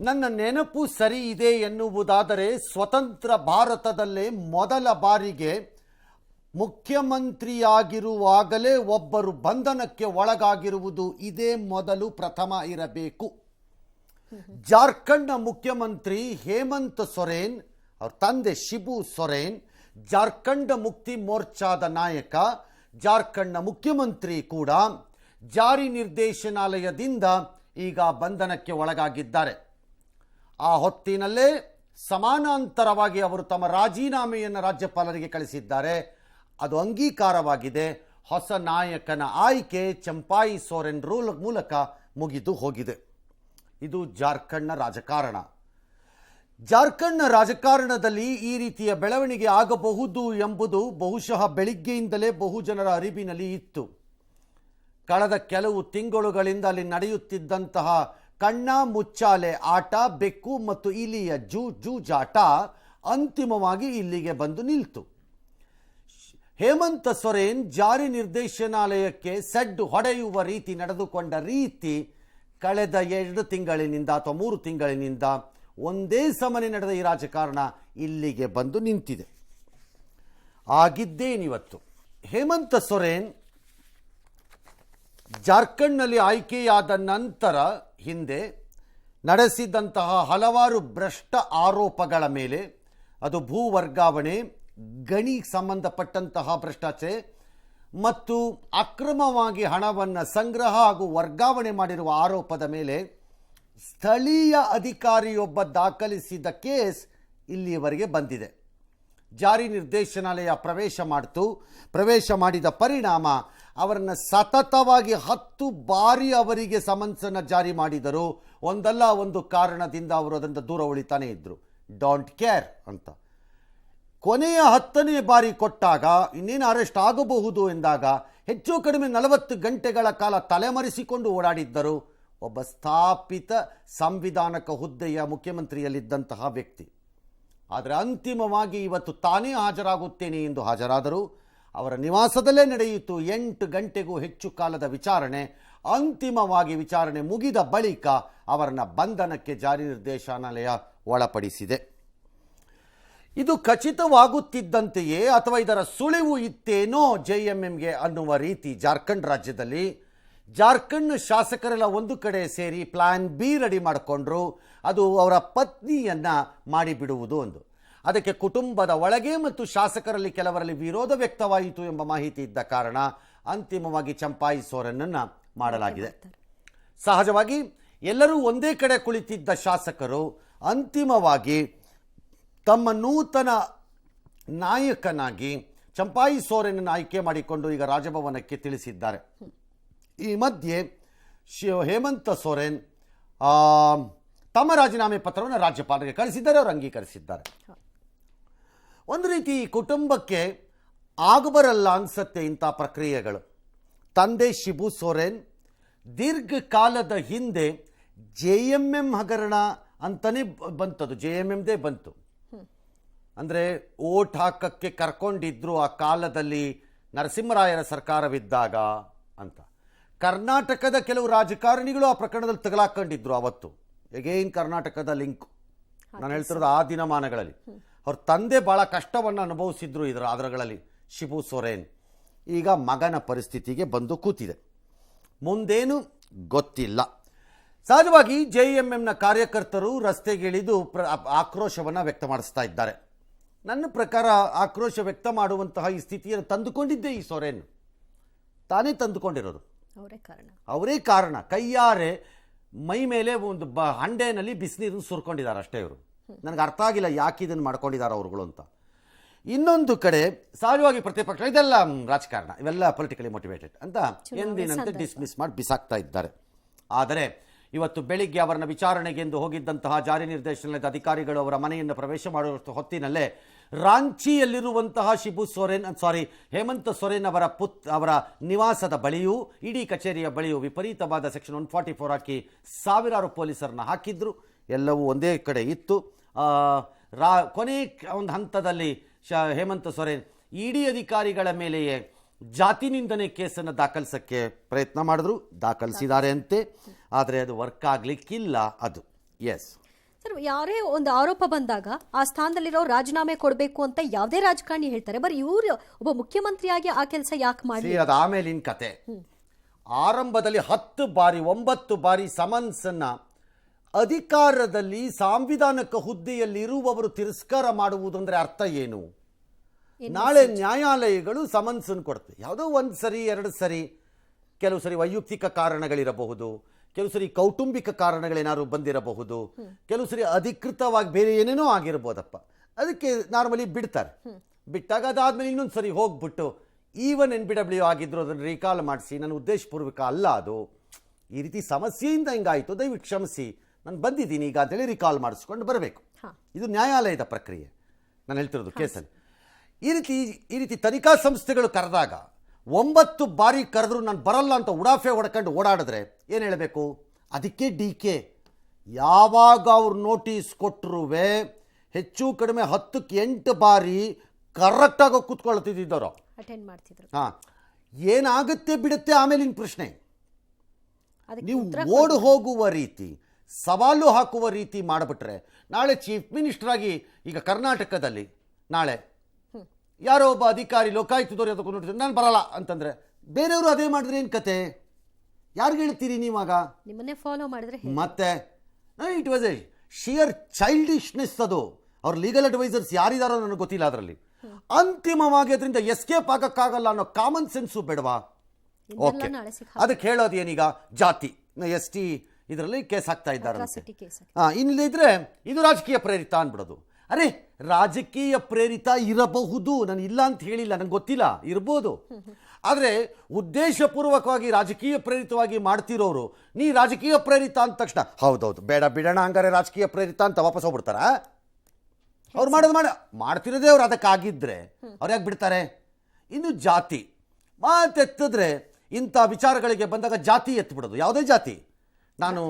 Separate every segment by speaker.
Speaker 1: ನನ್ನ ನೆನಪು ಸರಿ ಇದೆ ಎನ್ನುವುದಾದರೆ ಸ್ವತಂತ್ರ ಭಾರತದಲ್ಲೇ ಮೊದಲ ಬಾರಿಗೆ ಮುಖ್ಯಮಂತ್ರಿಯಾಗಿರುವಾಗಲೇ ಒಬ್ಬರು ಬಂಧನಕ್ಕೆ ಒಳಗಾಗಿರುವುದು ಇದೇ ಮೊದಲು ಪ್ರಥಮ ಇರಬೇಕು. ಜಾರ್ಖಂಡ್ನ ಮುಖ್ಯಮಂತ್ರಿ ಹೇಮಂತ್ ಸೊರೇನ್, ಅವ್ರ ತಂದೆ ಶಿಬು ಸೊರೇನ್ ಜಾರ್ಖಂಡ್ ಮುಕ್ತಿ ಮೋರ್ಚಾದ ನಾಯಕ, ಜಾರ್ಖಂಡ್ನ ಮುಖ್ಯಮಂತ್ರಿ ಕೂಡ ಜಾರಿ ನಿರ್ದೇಶನಾಲಯದಿಂದ ಈಗ ಬಂಧನಕ್ಕೆ ಒಳಗಾಗಿದ್ದಾರೆ. ಆ ಹೊತ್ತಿನಲ್ಲೇ ಸಮಾನಾಂತರವಾಗಿ ಅವರು ತಮ್ಮ ರಾಜೀನಾಮೆಯನ್ನು ರಾಜ್ಯಪಾಲರಿಗೆ ಕಳಿಸಿದ್ದಾರೆ. ಅದು ಅಂಗೀಕಾರವಾಗಿದೆ. ಹೊಸ ನಾಯಕನ ಆಯ್ಕೆ ಚಂಪಾಯಿ ಸೊರೇನ್ ಮೂಲಕ ಮುಗಿದು ಹೋಗಿದೆ. ಇದು ಜಾರ್ಖಂಡ್ನ ರಾಜಕಾರಣ. ಜಾರ್ಖಂಡ್ನ ರಾಜಕಾರಣದಲ್ಲಿ ಈ ರೀತಿಯ ಬೆಳವಣಿಗೆ ಆಗಬಹುದು ಎಂಬುದು ಬಹುಶಃ ಬೆಳಿಗ್ಗೆಯಿಂದಲೇ ಬಹುಜನರ ಅರಿವಿನಲ್ಲಿ ಇತ್ತು. ಕಳೆದ ಕೆಲವು ತಿಂಗಳುಗಳಿಂದ ಅಲ್ಲಿ ನಡೆಯುತ್ತಿದ್ದಂತಹ ಕಣ್ಣ ಮುಚ್ಚಾಲೆ ಆಟ, ಬೆಕ್ಕು ಮತ್ತು ಇಲಿಯ ಜೂಜಾಟ ಅಂತಿಮವಾಗಿ ಇಲ್ಲಿಗೆ ಬಂದು ನಿಲ್ತು. ಹೇಮಂತ್ ಸೊರೇನ್ ಜಾರಿ ನಿರ್ದೇಶನಾಲಯಕ್ಕೆ ಸೆಡ್ ಹೊಡೆಯುವ ರೀತಿ ನಡೆದುಕೊಂಡ ರೀತಿ ಕಳೆದ 2 ತಿಂಗಳಿನಿಂದ ಅಥವಾ 3 ತಿಂಗಳಿನಿಂದ ಒಂದೇ ಸಮನೆ ನಡೆದ ಈ ರಾಜಕಾರಣ ಇಲ್ಲಿಗೆ ಬಂದು ನಿಂತಿದೆ. ಆಗಿದ್ದೇನಿವತ್ತು ಹೇಮಂತ್ ಸೊರೇನ್ ಜಾರ್ಖಂಡ್ನಲ್ಲಿ ಆಯ್ಕೆಯಾದ ನಂತರ ಹಿಂದೆ ನಡೆಸಿದಂತಹ ಹಲವಾರು ಭ್ರಷ್ಟ ಆರೋಪಗಳ ಮೇಲೆ, ಅದು ಭೂ ವರ್ಗಾವಣೆ, ಗಣಿ ಸಂಬಂಧಪಟ್ಟಂತಹ ಭ್ರಷ್ಟಾಚಾರ ಮತ್ತು ಅಕ್ರಮವಾಗಿ ಹಣವನ್ನು ಸಂಗ್ರಹ ಹಾಗೂ ವರ್ಗಾವಣೆ ಮಾಡಿರುವ ಆರೋಪದ ಮೇಲೆ ಸ್ಥಳೀಯ ಅಧಿಕಾರಿಯೊಬ್ಬ ದಾಖಲಿಸಿದ ಕೇಸ್ ಇಲ್ಲಿಯವರೆಗೆ ಬಂದಿದೆ. ಜಾರಿ ನಿರ್ದೇಶನಾಲಯ ಪ್ರವೇಶ ಮಾಡಿದ ಪರಿಣಾಮ ಅವರನ್ನು ಸತತವಾಗಿ 10 ಬಾರಿ ಅವರಿಗೆ ಸಮನ್ಸನ್ನು ಜಾರಿ ಮಾಡಿದರು. ಒಂದಲ್ಲ ಒಂದು ಕಾರಣದಿಂದ ಅವರು ಅದನ್ನು ದೂರ ಉಳಿತಾನೆ ಇದ್ದರು, ಡೋಂಟ್ ಕೇರ್ ಅಂತ. ಕೊನೆಯ 10ನೇ ಬಾರಿ ಕೊಟ್ಟಾಗ ಇನ್ನೇನು ಅರೆಸ್ಟ್ ಆಗಬಹುದು ಎಂದಾಗ ಹೆಚ್ಚು ಕಡಿಮೆ 40 ಗಂಟೆಗಳ ಕಾಲ ತಲೆಮರೆಸಿಕೊಂಡು ಓಡಾಡಿದ್ದರು ಒಬ್ಬ ಸ್ಥಾಪಿತ ಸಂವಿಧಾನಕ ಹುದ್ದೆಯ ಮುಖ್ಯಮಂತ್ರಿಯಲ್ಲಿದ್ದಂತಹ ವ್ಯಕ್ತಿ. ಆದರೆ ಅಂತಿಮವಾಗಿ ಇವತ್ತು ತಾನೇ ಹಾಜರಾಗುತ್ತೇನೆ ಎಂದು ಹಾಜರಾದರು. ಅವರ ನಿವಾಸದಲ್ಲೇ ನಡೆಯಿತು 8 ಗಂಟೆಗೂ ಹೆಚ್ಚು ಕಾಲದ ವಿಚಾರಣೆ. ಅಂತಿಮವಾಗಿ ವಿಚಾರಣೆ ಮುಗಿದ ಬಳಿಕ ಅವರನ್ನು ಬಂಧನಕ್ಕೆ ಜಾರಿ ನಿರ್ದೇಶನಾಲಯ ಒಳಪಡಿಸಿದೆ. ಇದು ಖಚಿತವಾಗುತ್ತಿದ್ದಂತೆಯೇ ಅಥವಾ ಇದರ ಸುಳಿವು ಇತ್ತೇನೋ JMMಗೆ ಅನ್ನುವ ರೀತಿ ಜಾರ್ಖಂಡ್ ರಾಜ್ಯದಲ್ಲಿ ಜಾರ್ಖಂಡ್ ಶಾಸಕರೆಲ್ಲ ಒಂದು ಕಡೆ ಸೇರಿ ಪ್ಲಾನ್ ಬಿ ರೆಡಿ ಮಾಡಿಕೊಂಡ್ರು. ಅದು ಅವರ ಪತ್ನಿಯನ್ನು ಮಾಡಿಬಿಡುವುದು ಒಂದು. ಅದಕ್ಕೆ ಕುಟುಂಬದ ಒಳಗೆ ಮತ್ತು ಶಾಸಕರಲ್ಲಿ ಕೆಲವರಲ್ಲಿ ವಿರೋಧ ವ್ಯಕ್ತವಾಯಿತು ಎಂಬ ಮಾಹಿತಿ ಇದ್ದ ಕಾರಣ ಅಂತಿಮವಾಗಿ ಚಂಪಾಯಿ ಸೊರೇನ್ನನ್ನು ಮಾಡಲಾಗಿದೆ. ಸಹಜವಾಗಿ ಎಲ್ಲರೂ ಒಂದೇ ಕಡೆ ಕುಳಿತಿದ್ದ ಶಾಸಕರು ಅಂತಿಮವಾಗಿ ತಮ್ಮ ನೂತನ ನಾಯಕನಾಗಿ ಚಂಪಾಯಿ ಸೊರೇನನ್ನು ಆಯ್ಕೆ ಮಾಡಿಕೊಂಡು ಈಗ ರಾಜಭವನಕ್ಕೆ ತಿಳಿಸಿದ್ದಾರೆ. ಈ ಮಧ್ಯೆ ಹೇಮಂತ್ ಸೊರೇನ್ ತಮ್ಮ ರಾಜೀನಾಮೆ ಪತ್ರವನ್ನು ರಾಜ್ಯಪಾಲರಿಗೆ ಕಳಿಸಿದ್ದಾರೆ, ಅವರು ಅಂಗೀಕರಿಸಿದ್ದಾರೆ. ಒಂದು ರೀತಿ ಕುಟುಂಬಕ್ಕೆ ಆಗಬರಲ್ಲ ಅನಿಸುತ್ತೆ ಇಂಥ ಪ್ರಕ್ರಿಯೆಗಳು. ತಂದೆ ಶಿಬು ಸೊರೇನ್ ದೀರ್ಘಕಾಲದ ಹಿಂದೆ JMM ಹಗರಣ ಅಂತಲೇ ಬಂತದು, JMMದೇ ಬಂತು. ಅಂದರೆ ಓಟ್ ಹಾಕಕ್ಕೆ ಕರ್ಕೊಂಡಿದ್ರು ಆ ಕಾಲದಲ್ಲಿ ನರಸಿಂಹರಾಯರ ಸರ್ಕಾರವಿದ್ದಾಗ ಅಂತ. ಕರ್ನಾಟಕದ ಕೆಲವು ರಾಜಕಾರಣಿಗಳು ಆ ಪ್ರಕರಣದಲ್ಲಿ ತಗಲಾಕೊಂಡಿದ್ರು ಅವತ್ತು. ಎಗೇನ್ ಕರ್ನಾಟಕದ ಲಿಂಕ್ ನಾನು ಹೇಳ್ತಿರೋದು ಆ ದಿನಮಾನಗಳಲ್ಲಿ. ಅವ್ರ ತಂದೆ ಭಾಳ ಕಷ್ಟವನ್ನು ಅನುಭವಿಸಿದ್ರು ಅದರಲ್ಲಿ ಶಿಬು ಸೊರೇನ್. ಈಗ ಮಗನ ಪರಿಸ್ಥಿತಿಗೆ ಬಂದು ಕೂತಿದೆ. ಮುಂದೇನು ಗೊತ್ತಿಲ್ಲ. ಸಹಜವಾಗಿ JMMನ ಕಾರ್ಯಕರ್ತರು ರಸ್ತೆಗಿಳಿದು ಆಕ್ರೋಶವನ್ನು ವ್ಯಕ್ತಪಡಿಸ್ತಾ ಇದ್ದಾರೆ. ನನ್ನ ಪ್ರಕಾರ ಆಕ್ರೋಶ ವ್ಯಕ್ತ ಮಾಡುವಂತಹ ಈ ಸ್ಥಿತಿಯನ್ನು ತಂದುಕೊಂಡಿದ್ದೇ ಈ ಸೊರೇನ್ ತಾನೇ ತಂದುಕೊಂಡಿರೋದು. ಅವರೇ ಕಾರಣ. ಕೈಯಾರೆ ಮೈ ಮೇಲೆ ಒಂದು ಹಂಡೆನಲ್ಲಿ ಬಿಸಿನೀರನ್ನು ಸುರ್ಕೊಂಡಿದ್ದಾರೆ ಅಷ್ಟೇ. ಇವರು ನನಗೆ ಅರ್ಥ ಆಗಿಲ್ಲ ಯಾಕೆ ಇದನ್ನು ಮಾಡ್ಕೊಂಡಿದ್ದಾರೆ ಅವರುಗಳು ಅಂತ. ಇನ್ನೊಂದು ಕಡೆ ಸಹಜವಾಗಿ ಪ್ರತಿಪಕ್ಷ ಇದೆಲ್ಲ ರಾಜಕಾರಣ, ಇವೆಲ್ಲ ಪೊಲಿಟಿಕಲಿ ಮೋಟಿವೇಟೆಡ್ ಅಂತ ಎಂದಿನಂತೆ ಡಿಸ್ಮಿಸ್ ಮಾಡಿ ಬಿಸಾಕ್ತಾ ಇದ್ದಾರೆ. ಆದರೆ ಇವತ್ತು ಬೆಳಿಗ್ಗೆ ಅವರನ್ನ ವಿಚಾರಣೆಗೆಂದು ಹೋಗಿದ್ದಂತಹ ಜಾರಿ ನಿರ್ದೇಶನಾಲಯದ ಅಧಿಕಾರಿಗಳು ಅವರ ಮನೆಯನ್ನು ಪ್ರವೇಶ ಮಾಡುವ ಹೊತ್ತಿನಲ್ಲೇ ರಾಂಚಿಯಲ್ಲಿರುವಂತಹ ಹೇಮಂತ್ ಸೊರೇನ್ ಅವರ ನಿವಾಸದ ಬಳಿಯೂ ಇಡೀ ಕಚೇರಿಯ ಬಳಿಯೂ ವಿಪರೀತವಾದ ಸೆಕ್ಷನ್ 144 ಹಾಕಿ ಸಾವಿರಾರು ಪೊಲೀಸರನ್ನ ಹಾಕಿದ್ರು. ಎಲ್ಲವೂ ಒಂದೇ ಕಡೆ ಇತ್ತು. ಕೊನೆ ಒಂದು ಹಂತದಲ್ಲಿ ಹೇಮಂತ್ ಸೊರೇನ್ ಇಡಿ ಅಧಿಕಾರಿಗಳ ಮೇಲೆಯೇ ಜಾತಿ ನಿಂದನೆ ಕೇಸನ್ನು ದಾಖಲಿಸಕ್ಕೆ ಪ್ರಯತ್ನ ಮಾಡಿದ್ರು, ದಾಖಲಿಸಿದ್ದಾರೆ ಅಂತೆ. ಆದರೆ ಅದು ವರ್ಕ್ ಆಗಲಿಕ್ಕಿಲ್ಲ. ಅದು ಎಸ್
Speaker 2: ಸರ್, ಯಾರೇ ಒಂದು ಆರೋಪ ಬಂದಾಗ ಆ ಸ್ಥಾನದಲ್ಲಿರೋ ರಾಜೀನಾಮೆ ಕೊಡಬೇಕು ಅಂತ ಯಾವುದೇ ರಾಜಕಾರಣಿ ಹೇಳ್ತಾರೆ. ಬರೀ ಇವರು ಒಬ್ಬ ಮುಖ್ಯಮಂತ್ರಿಯಾಗಿ ಆ ಕೆಲಸ ಯಾಕೆ ಮಾಡಿ?
Speaker 1: ಅದು ಆಮೇಲಿನ ಕತೆ. ಆರಂಭದಲ್ಲಿ 10 ಬಾರಿ 9 ಬಾರಿ ಸಮನ್ಸ್ ಅನ್ನ ಅಧಿಕಾರದಲ್ಲಿ ಸಾಂವಿಧಾನಿಕ ಹುದ್ದೆಯಲ್ಲಿ ಇರುವವರು ತಿರಸ್ಕಾರ ಮಾಡುವುದಂದ್ರೆ ಅರ್ಥ ಏನು? ನಾಳೆ ನ್ಯಾಯಾಲಯಗಳು ಸಮನ್ಸ್ ಕೊಡುತ್ತೆ. ಯಾವುದೋ ಒಂದು ಸರಿ 2 ಸರಿ, ಕೆಲವು ಸರಿ ವೈಯಕ್ತಿಕ ಕಾರಣಗಳಿರಬಹುದು, ಕೆಲವು ಸರಿ ಕೌಟುಂಬಿಕ ಕಾರಣಗಳೇನಾದ್ರು ಬಂದಿರಬಹುದು, ಕೆಲವು ಸರಿ ಅಧಿಕೃತವಾಗಿ ಬೇರೆ ಏನೇನೋ ಆಗಿರ್ಬೋದಪ್ಪ. ಅದಕ್ಕೆ ನಾರ್ಮಲಿ ಬಿಡ್ತಾರೆ. ಬಿಟ್ಟಾಗ ಅದಾದ್ಮೇಲೆ ಇನ್ನೊಂದು ಸರಿ ಹೋಗ್ಬಿಟ್ಟು ಈವನ್ NBW ಆಗಿದ್ರು ಅದನ್ನು ರೀಕಾಲ್ ಮಾಡಿಸಿ, ನನ್ನ ಉದ್ದೇಶಪೂರ್ವಕ ಅಲ್ಲ ಅದು, ಈ ರೀತಿ ಸಮಸ್ಯೆಯಿಂದ ಹಿಂಗಾಯಿತು, ದಯವಿಟ್ಟು ಕ್ಷಮಿಸಿ, ನಾನು ಬಂದಿದ್ದೀನಿ ಈಗ ಅಂತೇಳಿ ರೀಕಾಲ್ ಮಾಡಿಸ್ಕೊಂಡು ಬರಬೇಕು. ಇದು ನ್ಯಾಯಾಲಯದ ಪ್ರಕ್ರಿಯೆ ನಾನು ಹೇಳ್ತಿರೋದು ಕೇಸಲ್ಲಿ. ಈ ರೀತಿ ತನಿಖಾ ಸಂಸ್ಥೆಗಳು ಕರೆದಾಗ 9 ಬಾರಿ ಕರೆದ್ರು ನಾನು ಬರಲ್ಲ ಅಂತ ಉಡಾಫೆ ಹೊಡ್ಕೊಂಡು ಓಡಾಡಿದ್ರೆ ಏನು ಹೇಳಬೇಕು? ಅದಕ್ಕೆ DK ಯಾವಾಗ ಅವ್ರು ನೋಟಿಸ್ ಕೊಟ್ಟರು ಹೆಚ್ಚು ಕಡಿಮೆ 10ಕ್ಕೆ 8 ಬಾರಿ ಕರೆಕ್ಟಾಗಿ ಕೂತ್ಕೊಳ್ತಿದ್ದವರು
Speaker 2: ಅಟೆಂಡ್ ಮಾಡ್ತಿದ್ರು.
Speaker 1: ಏನಾಗುತ್ತೆ ಬಿಡುತ್ತೆ ಆಮೇಲಿನ ಪ್ರಶ್ನೆ. ನೀವು ಓಡ್ ಹೋಗುವ ರೀತಿ, ಸವಾಲು ಹಾಕುವ ರೀತಿ ಮಾಡಿಬಿಟ್ರೆ ನಾಳೆ ಚೀಫ್ ಮಿನಿಸ್ಟರ್ ಆಗಿ ಈಗ ಕರ್ನಾಟಕದಲ್ಲಿ ನಾಳೆ ಯಾರೋ ಒಬ್ಬ ಅಧಿಕಾರಿ ಲೋಕಾಯುಕ್ತದವ್ರು ಅದಕ್ಕೆ ನೋಡ್ತಾರೆ ನಾನು ಬರಲ್ಲ ಅಂತಂದ್ರೆ ಬೇರೆಯವರು ಅದೇ ಮಾಡಿದ್ರೆ ಏನು ಕತೆ? ಯಾರಿಗೆ ಹೇಳ್ತೀರಿ ನೀವಾಗ?
Speaker 2: ನಿಮ್ಮನ್ನೇ ಫಾಲೋ ಮಾಡಿದ್ರೆ
Speaker 1: ಮತ್ತೆ ಇಟ್ ವಾಸ್ ಎ ಶಿಯರ್ ಚೈಲ್ಡಿಶ್ನೆಸ್. ಅದು ಅವ್ರ ಲೀಗಲ್ ಅಡ್ವೈಸರ್ಸ್ ಯಾರಿದಾರೋ ನನಗೆ ಗೊತ್ತಿಲ್ಲ. ಅದರಲ್ಲಿ ಅಂತಿಮವಾಗಿ ಅದರಿಂದ ಎಸ್ಕೇಪ್ ಆಗಕ್ಕಾಗಲ್ಲ ಅನ್ನೋ ಕಾಮನ್ ಸೆನ್ಸು ಬೇಡವಾ? ಓಕೆ, ಅದಕ್ಕೆ ಹೇಳೋದು ಏನೀಗ? ಜಾತಿ ST ಇದರಲ್ಲಿ ಕೇಸ್ ಹಾಕ್ತಾ ಇದ್ದಾರೆ. ಇಲ್ಲದಿದ್ರೆ ಇದು ರಾಜಕೀಯ ಪ್ರೇರಿತ ಅನ್ಬಿಡೋದು. ಅರೆ, ರಾಜಕೀಯ ಪ್ರೇರಿತ ಇರಬಹುದು, ನಾನು ಇಲ್ಲ ಅಂತ ಹೇಳಿಲ್ಲ, ನನಗೆ ಗೊತ್ತಿಲ್ಲ, ಇರ್ಬೋದು. ಆದರೆ ಉದ್ದೇಶಪೂರ್ವಕವಾಗಿ ರಾಜಕೀಯ ಪ್ರೇರಿತವಾಗಿ ಮಾಡ್ತಿರೋರು ನೀ ರಾಜಕೀಯ ಪ್ರೇರಿತ ಅಂದ ತಕ್ಷಣ ಹೌದೌದು ಬೇಡ ಬಿಡೋಣ ಹಂಗಾರೆ ರಾಜಕೀಯ ಪ್ರೇರಿತ ಅಂತ ವಾಪಸ್ ಹೋಗ್ಬಿಡ್ತಾರ? ಅವ್ರು ಮಾಡ್ತಿರೋದೇ ಅವ್ರು ಅದಕ್ಕಾಗಿದ್ರೆ ಅವ್ರು ಯಾಕೆ ಬಿಡ್ತಾರೆ? ಇನ್ನು ಜಾತಿ ಮಾತೆತ್ತಿದ್ರೆ ಇಂಥ ವಿಚಾರಗಳಿಗೆ ಬಂದಾಗ ಜಾತಿ ಎತ್ಬಿಡೋದು. ಯಾವುದೇ ಜಾತಿ, ನಾನು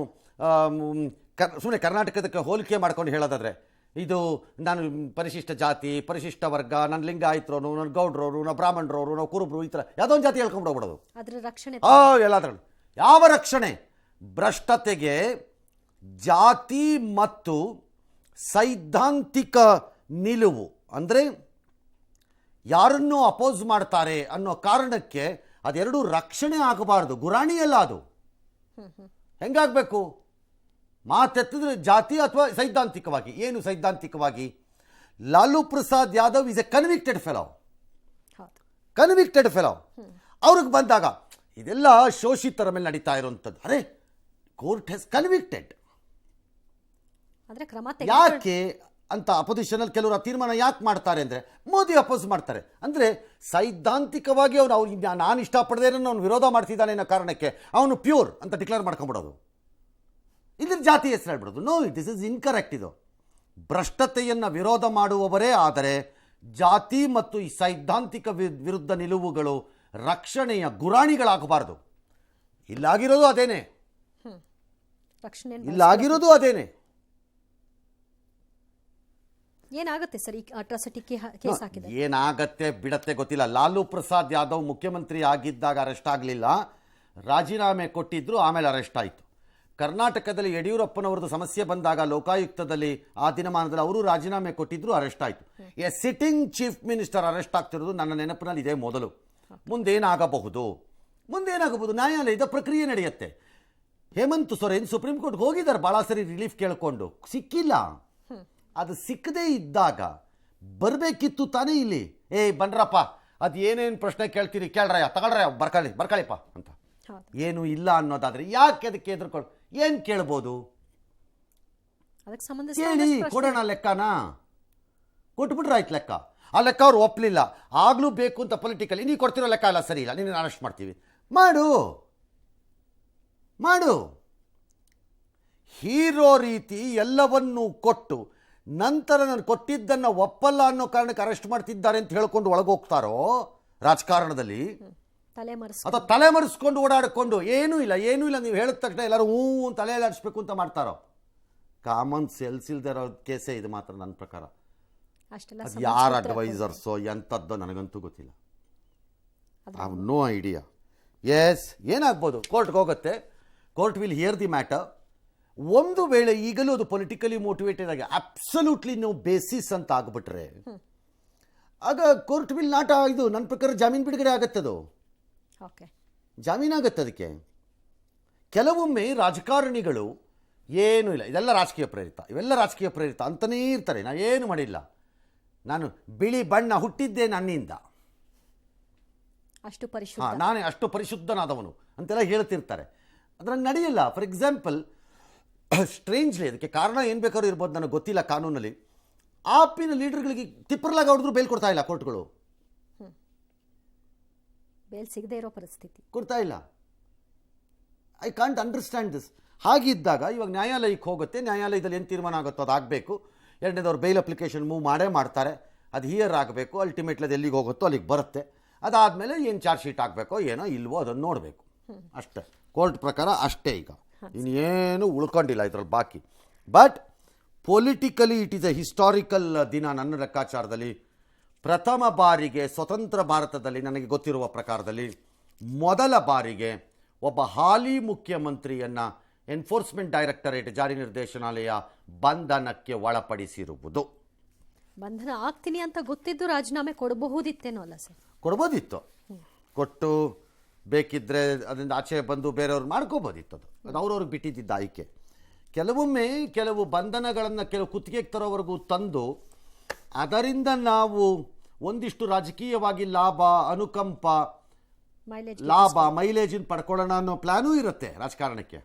Speaker 1: ಸುಮ್ಮನೆ ಕರ್ನಾಟಕದಕ್ಕೆ ಹೋಲಿಕೆ ಮಾಡ್ಕೊಂಡು ಹೇಳೋದಾದ್ರೆ ಇದು ನಾನು ಪರಿಶಿಷ್ಟ ಜಾತಿ, ಪರಿಶಿಷ್ಟ ವರ್ಗ, ನನ್ನ ಲಿಂಗಾಯತರವರು, ನನ್ನ ಗೌಡ್ರವರು, ನಾವು ಬ್ರಾಹ್ಮಣರವರು, ನಾವು ಕುರುಬರು, ಈ ಥರ ಯಾವುದೋ ಒಂದು ಜಾತಿ ಹೇಳ್ಕೊಂಡ್ಬಿಡೋದು. ಯಾವ ರಕ್ಷಣೆ? ಭ್ರಷ್ಟತೆಗೆ ಜಾತಿ ಮತ್ತು ಸೈದ್ಧಾಂತಿಕ ನಿಲುವು ಅಂದರೆ ಯಾರನ್ನು ಅಪೋಸ್ ಮಾಡ್ತಾರೆ ಅನ್ನೋ ಕಾರಣಕ್ಕೆ ಅದೆರಡೂ ರಕ್ಷಣೆ ಆಗಬಾರ್ದು. ಗುರಾಣಿ ಅಲ್ಲ ಅದು. ಹೆಂಗಾಗಬೇಕು? ಮಾತೆತ್ತಿದ್ರೆ ಜಾತಿ ಅಥವಾ ಸೈದ್ಧಾಂತಿಕವಾಗಿ. ಏನು ಸೈದ್ಧಾಂತಿಕವಾಗಿ? Lalu Prasad Yadav is A convicted fellow. ಅವ್ರಿಗೆ ಬಂದಾಗ ಇದೆಲ್ಲ ಶೋಷಿತರ ಮೇಲೆ ನಡೀತಾ ಇರುವಂಥದ್ದು. ಅರೆ, ಕೋರ್ಟ್ ಹ್ಯಾಸ್ ಕನ್ವಿಕ್ಟೆಡ್. ಯಾಕೆ ಅಂತ ಅಪೋಸಿಷನಲ್ಲಿ ಕೆಲವರು ತೀರ್ಮಾನ ಯಾಕೆ ಮಾಡ್ತಾರೆ ಅಂದರೆ ಮೋದಿ ಅಪೋಸ್ ಮಾಡ್ತಾರೆ ಅಂದರೆ ಸೈದ್ಧಾಂತಿಕವಾಗಿ ಅವ್ನು ನಾನು ಇಷ್ಟಪಡದೇ ಅವನು ವಿರೋಧ ಮಾಡ್ತಿದ್ದಾನೆ ಅನ್ನೋ ಕಾರಣಕ್ಕೆ ಅವನು ಪ್ಯೂರ್ ಅಂತ ಡಿಕ್ಲೇರ್ ಮಾಡ್ಕೊಂಡ್ಬಿಡೋದು. ಇದ್ರ ಜಾತಿ ಹೆಸರು ಹೇಳ್ಬಿಡೋದು. No, this is incorrect. ಇದು ಭ್ರಷ್ಟತೆಯನ್ನು ವಿರೋಧ ಮಾಡುವವರೇ ಆದರೆ ಜಾತಿ ಮತ್ತು ಈ ಸೈದ್ಧಾಂತಿಕ ವಿರುದ್ಧ ನಿಲುವುಗಳು ರಕ್ಷಣೆಯ ಗುರಾಣಿಗಳಾಗಬಾರ್ದು. ಇಲ್ಲಾಗಿರೋದು ಅದೇನೆ.
Speaker 2: ಏನಾಗುತ್ತೆ ಸರ್ ಈ ಅಟ್ರಾಸಿಟಿ ಕೇಸ್ ಹಾಕಿದೆ?
Speaker 1: ಏನಾಗತ್ತೆ ಬಿಡತ್ತೆ ಗೊತ್ತಿಲ್ಲ. ಲಾಲೂ ಪ್ರಸಾದ್ ಯಾದವ್ ಮುಖ್ಯಮಂತ್ರಿ ಆಗಿದ್ದಾಗ ಅರೆಸ್ಟ್ ಆಗಲಿಲ್ಲ, ರಾಜೀನಾಮೆ ಕೊಟ್ಟಿದ್ರು, ಆಮೇಲೆ ಅರೆಸ್ಟ್ ಆಯಿತು. ಕರ್ನಾಟಕದಲ್ಲಿ ಯಡಿಯೂರಪ್ಪನವ್ರದ್ದು ಸಮಸ್ಯೆ ಬಂದಾಗ ಲೋಕಾಯುಕ್ತದಲ್ಲಿ ಆ ದಿನಮಾನದಲ್ಲಿ ಅವರು ರಾಜೀನಾಮೆ ಕೊಟ್ಟಿದ್ರು, ಅರೆಸ್ಟ್ ಆಯಿತು. A sitting chief minister arrest ಆಗ್ತಿರೋದು ನನ್ನ ನೆನಪಿನಲ್ಲಿ ಇದೇ ಮೊದಲು. ಮುಂದೇನಾಗಬಹುದು? ನ್ಯಾಯಾಲಯದ ಪ್ರಕ್ರಿಯೆ ನಡೆಯುತ್ತೆ. ಹೇಮಂತ್ ಸೊರೇನ್ ಸುಪ್ರೀಂ ಕೋರ್ಟ್ಗೆ ಹೋಗಿದ್ದಾರೆ ಭಾಳ ಸರಿ ರಿಲೀಫ್ ಕೇಳಿಕೊಂಡು, ಸಿಕ್ಕಿಲ್ಲ. ಅದು ಸಿಕ್ಕದೇ ಇದ್ದಾಗ ಬರಬೇಕಿತ್ತು ತಾನೇ ಇಲ್ಲಿ. ಬನ್ರಪ್ಪ, ಅದು ಏನೇನು ಪ್ರಶ್ನೆ ಕೇಳ್ತೀರಿ ಕೇಳ್ರಯ್ಯ, ಬರ್ಕೊಳ್ಳಿಪ್ಪ ಅಂತ. ಏನು ಇಲ್ಲ ಅನ್ನೋದಾದ್ರೆ ಯಾಕೆ ಅದಕ್ಕೆ ಎದುರ್ಕೊಂಡು ಏನು ಕೇಳ್ಬೋದು? ಕೇಳಿ ಕೊಡೋಣ ಲೆಕ್ಕನ, ಕೊಟ್ಬಿಟ್ರೆ ಆಯ್ತು ಲೆಕ್ಕ. ಆ ಲೆಕ್ಕ ಅವ್ರು ಒಪ್ಪಲಿಲ್ಲ, ಆಗ್ಲೂ ಬೇಕು ಅಂತ ಪೊಲಿಟಿಕಲಿ ನೀವು ಕೊಡ್ತಿರೋ ಲೆಕ್ಕ ಎಲ್ಲ ಸರಿ ಇಲ್ಲ, ನೀನು ಅರೆಸ್ಟ್ ಮಾಡ್ತೀವಿ, ಮಾಡು. ಹೀರೋ ರೀತಿ ಎಲ್ಲವನ್ನೂ ಕೊಟ್ಟು ನಂತರ ನಾನು ಕೊಟ್ಟಿದ್ದನ್ನು ಒಪ್ಪಲ್ಲ ಅನ್ನೋ ಕಾರಣಕ್ಕೆ ಅರೆಸ್ಟ್ ಮಾಡ್ತಿದ್ದಾರೆ ಅಂತ ಹೇಳ್ಕೊಂಡು ಒಳಗೋಗ್ತಾರೋ ರಾಜಕಾರಣದಲ್ಲಿ, ಅಥವಾ ತಲೆ ಮರೆಸ್ಕೊಂಡು ಓಡಾಡಿಕೊಂಡು ಏನೂ ಇಲ್ಲ ನೀವು ಹೇಳಿದ ತಕ್ಷಣ ಎಲ್ಲರೂ ತಲೆ ಆಡಿಸ್ಬೇಕು ಅಂತ ಮಾಡ್ತಾರೋ. ಕಾಮನ್ ಸೆನ್ಸ್ ಇಲ್ದೇ ಇರೋ ಕೇಸೇ ಇದು ಮಾತ್ರ ನನ್ನ ಪ್ರಕಾರ. ಅದು ಯಾರ ಅಡ್ವೈಸರ್ಸೋ ಎಂಥದ್ದೋ ನನಗಂತೂ ಗೊತ್ತಿಲ್ಲ. I have no idea. ಏನಾಗ್ಬೋದು? ಕೋರ್ಟ್ಗೆ ಹೋಗುತ್ತೆ, court will hear the matter. ಒಂದು ವೇಳೆ ಈಗಲೂ ಅದು ಪೊಲಿಟಿಕಲಿ ಮೋಟಿವೇಟೆಡ್ ಆಗಿ ಅಬ್ಸಲ್ಯೂಟ್ಲಿ ನೋ ಬೇಸಿಸ್ ಅಂತ ಆಗ್ಬಿಟ್ರೆ ಆಗ ಕೋರ್ಟ್ ವಿಲ್ ನಾಟ್ ಇದು ನನ್ನ ಪ್ರಕಾರ ಜಾಮೀನು ಬಿಡುಗಡೆ ಆಗತ್ತದು,
Speaker 2: ಓಕೆ,
Speaker 1: ಜಾಮೀನಾಗತ್ತೆ ಅದಕ್ಕೆ. ಕೆಲವೊಮ್ಮೆ ರಾಜಕಾರಣಿಗಳು ಏನೂ ಇಲ್ಲ, ಇದೆಲ್ಲ ರಾಜಕೀಯ ಪ್ರೇರಿತ, ಇವೆಲ್ಲ ರಾಜಕೀಯ ಪ್ರೇರಿತ ಅಂತಲೇ ಇರ್ತಾರೆ. ನಾನು ಏನು ಮಾಡಿಲ್ಲ, ನಾನು ಬಿಳಿ ಬಣ್ಣ ಹುಟ್ಟಿದ್ದೆ ನನ್ನಿಂದ,
Speaker 2: ಅಷ್ಟು ಪರಿಶುದ್ಧ,
Speaker 1: ನಾನೇ ಅಷ್ಟು ಪರಿಶುದ್ಧನಾದವನು ಅಂತೆಲ್ಲ ಹೇಳ್ತಿರ್ತಾರೆ. ಅದ್ರಂಗೆ ನಡೆಯಲ್ಲ. ಫಾರ್ ಎಕ್ಸಾಂಪಲ್, ಸ್ಟ್ರೇಂಜ್ಲಿ ಅದಕ್ಕೆ ಕಾರಣ ಏನು ಬೇಕಾದ್ರೂ ಇರ್ಬೋದು, ನನಗೆ ಗೊತ್ತಿಲ್ಲ. ಕಾನೂನಲ್ಲಿ ಆಪಿನ ಲೀಡರ್ಗಳಿಗೆ ತಿಪ್ಪರ್ಲಾಗ ಹೊಡೆದ್ರು ಬೇಲ್ ಕೊಡ್ತಾ ಇಲ್ಲ ಕೋರ್ಟ್ಗಳು,
Speaker 2: ಬೇಲ್ ಸಿಗದೆ ಇರೋ ಪರಿಸ್ಥಿತಿ
Speaker 1: ಕೊಡ್ತಾ ಇಲ್ಲ. I can't understand this. ಹಾಗಿದ್ದಾಗ ಇವಾಗ ನ್ಯಾಯಾಲಯಕ್ಕೆ ಹೋಗುತ್ತೆ, ನ್ಯಾಯಾಲಯದಲ್ಲಿ ಏನು ತೀರ್ಮಾನ ಆಗುತ್ತೋ ಅದು ಆಗಬೇಕು. ಎರಡನೇದವ್ರು ಬೇಲ್ ಅಪ್ಲಿಕೇಶನ್ ಮೂವ್ ಮಾಡೇ ಮಾಡ್ತಾರೆ, ಅದು ಹಿಯರ್ ಆಗಬೇಕು. ಅಲ್ಟಿಮೇಟ್ಲಿ ಅದು ಎಲ್ಲಿಗೆ ಹೋಗುತ್ತೋ ಅಲ್ಲಿಗೆ ಬರುತ್ತೆ. ಅದಾದಮೇಲೆ ಏನು ಚಾರ್ಜ್ ಶೀಟ್ ಆಗಬೇಕೋ ಏನೋ ಇಲ್ವೋ ಅದನ್ನು ನೋಡಬೇಕು ಅಷ್ಟೇ. ಕೋರ್ಟ್ ಪ್ರಕಾರ ಅಷ್ಟೇ. ಈಗ ಇನ್ನೇನು ಉಳ್ಕೊಂಡಿಲ್ಲ ಇದರಲ್ಲಿ ಬಾಕಿ. But politically it is A historical ದಿನ ನನ್ನ ಲೆಕ್ಕಾಚಾರದಲ್ಲಿ. ಪ್ರಥಮ ಬಾರಿಗೆ ಸ್ವತಂತ್ರ ಭಾರತದಲ್ಲಿ ನನಗೆ ಗೊತ್ತಿರುವ ಪ್ರಕಾರದಲ್ಲಿ ಮೊದಲ ಬಾರಿಗೆ ಒಬ್ಬ ಹಾಲಿ ಮುಖ್ಯಮಂತ್ರಿಯನ್ನು ಎನ್ಫೋರ್ಸ್ಮೆಂಟ್ ಡೈರೆಕ್ಟರೇಟ್ ಜಾರಿ ನಿರ್ದೇಶನಾಲಯ ಬಂಧನಕ್ಕೆ ಒಳಪಡಿಸಿರುವುದು.
Speaker 2: ಬಂಧನ ಆಗ್ತೀನಿ ಅಂತ ಗೊತ್ತಿದ್ದು ರಾಜೀನಾಮೆ ಕೊಡಬಹುದಿತ್ತೇನೋ ಅಲ್ಲ ಸರ್?
Speaker 1: ಕೊಡ್ಬೋದಿತ್ತು, ಕೊಟ್ಟು ಬೇಕಿದ್ದರೆ ಅದರಿಂದ ಆಚೆ ಬಂದು ಬೇರೆಯವ್ರು ಮಾಡ್ಕೋಬೋದಿತ್ತು. ಅದು ಅವ್ರವ್ರಿಗೆ ಬಿಟ್ಟಿದ್ದ ಆಯ್ಕೆ. ಕೆಲವೊಮ್ಮೆ ಕೆಲವು ಬಂಧನಗಳನ್ನು ಕೆಲವು ಕುತ್ತಿಗೆಗೆ ತರೋವರೆಗೂ ತಂದು ಅದರಿಂದ ನಾವು ಒಂದಿಷ್ಟು ರಾಜಕೀಯವಾಗಿ ಲಾಭ, ಅನುಕಂಪ, ಮೈಲೇಜಿನ ಪಡ್ಕೊಳ್ಳೋಣ ಅನ್ನೋ ಪ್ಲಾನೂ ಇರುತ್ತೆ ರಾಜಕಾರಣಕ್ಕೆ.